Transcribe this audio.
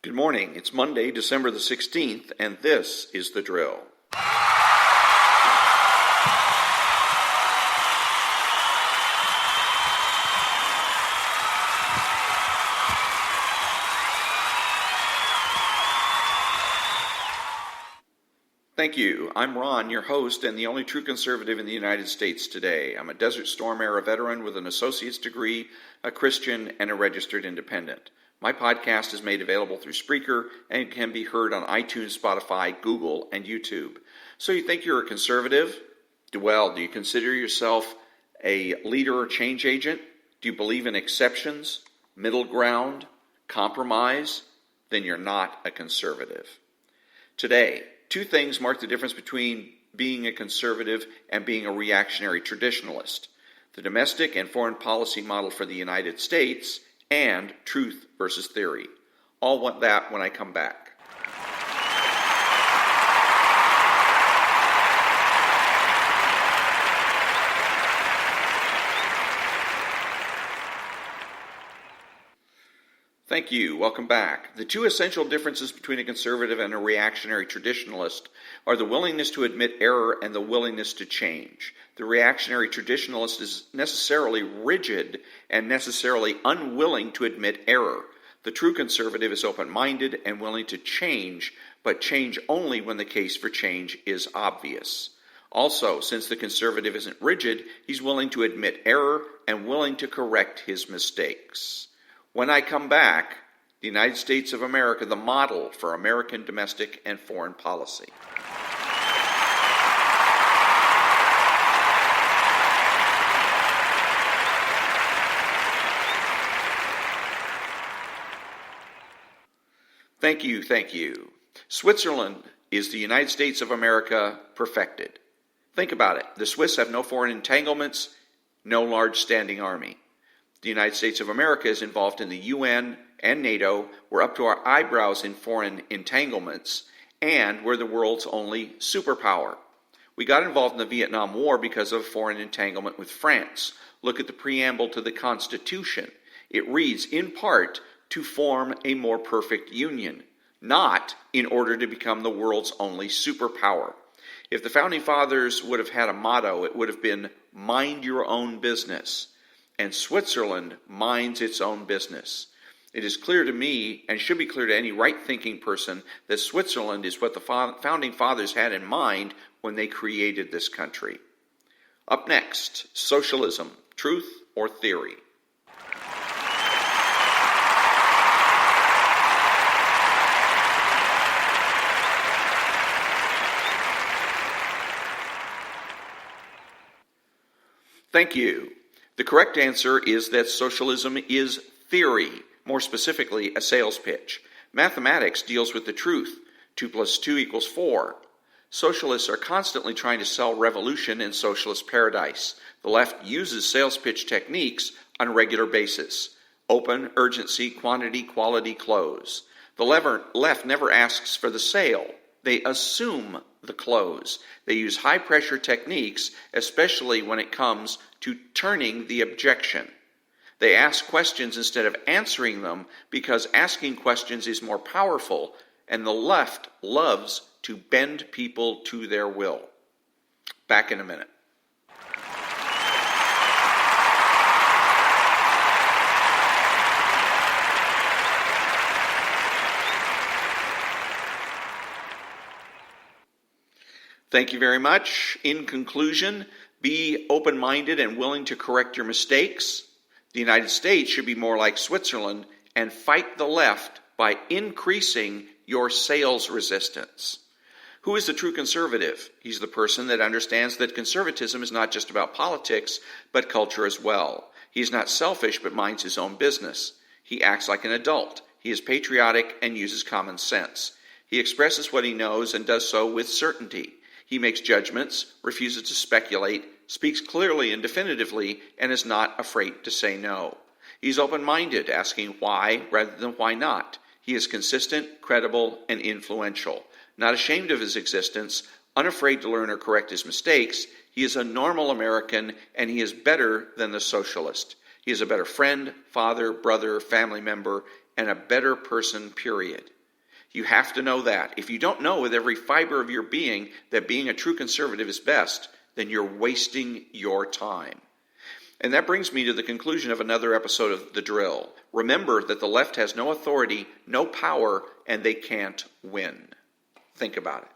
Good morning. It's Monday, December the 16th, and this is The Drill. Thank you. I'm Ron, your host, and the only true conservative in the United States today. I'm a Desert Storm era veteran with an associate's degree, a Christian, and a registered independent. My podcast is made available through Spreaker and can be heard on iTunes, Spotify, Google, and YouTube. So you think you're a conservative? Well, do you consider yourself a leader or change agent? Do you believe in exceptions, middle ground, compromise? Then you're not a conservative. Today, two things mark the difference between being a conservative and being a reactionary traditionalist: the domestic and foreign policy model for the United States and truth versus theory. I'll want that when I come back. Thank you. Welcome back. The two essential differences between a conservative and a reactionary traditionalist are the willingness to admit error and the willingness to change. The reactionary traditionalist is necessarily rigid and necessarily unwilling to admit error. The true conservative is open-minded and willing to change, but change only when the case for change is obvious. Also, since the conservative isn't rigid, he's willing to admit error and willing to correct his mistakes. When I come back, the United States of America, the model for American domestic and foreign policy. Thank you. Switzerland is the United States of America perfected. Think about it. The Swiss have no foreign entanglements, no large standing army. The United States of America is involved in the UN and NATO. We're up to our eyebrows in foreign entanglements, and we're the world's only superpower. We got involved in the Vietnam War because of foreign entanglement with France. Look at the preamble to the Constitution. It reads, in part, to form a more perfect union, not in order to become the world's only superpower. If the Founding Fathers would have had a motto, it would have been, mind your own business. And Switzerland minds its own business. It is clear to me, and should be clear to any right-thinking person, that Switzerland is what the Founding Fathers had in mind when they created this country. Up next, socialism, truth or theory? Thank you. The correct answer is that socialism is theory, more specifically, a sales pitch. Mathematics deals with the truth. 2 + 2 = 4. Socialists are constantly trying to sell revolution in socialist paradise. The left uses sales pitch techniques on a regular basis. Open, urgency, quantity, quality, close. The left never asks for the sale. They assume the close. They use high-pressure techniques, especially when it comes to turning the objection. They ask questions instead of answering them because asking questions is more powerful, and the left loves to bend people to their will. Back in a minute. Thank you very much. In conclusion, be open-minded and willing to correct your mistakes. The United States should be more like Switzerland and fight the left by increasing your sales resistance. Who is the true conservative? He's the person that understands that conservatism is not just about politics, but culture as well. He's not selfish, but minds his own business. He acts like an adult. He is patriotic and uses common sense. He expresses what he knows and does so with certainty. He makes judgments, refuses to speculate, speaks clearly and definitively, and is not afraid to say no. He's open-minded, asking why rather than why not. He is consistent, credible, and influential. Not ashamed of his existence, unafraid to learn or correct his mistakes, he is a normal American, and he is better than the socialist. He is a better friend, father, brother, family member, and a better person, period. You have to know that. If you don't know with every fiber of your being that being a true conservative is best, then you're wasting your time. And that brings me to the conclusion of another episode of The Drill. Remember that the left has no authority, no power, and they can't win. Think about it.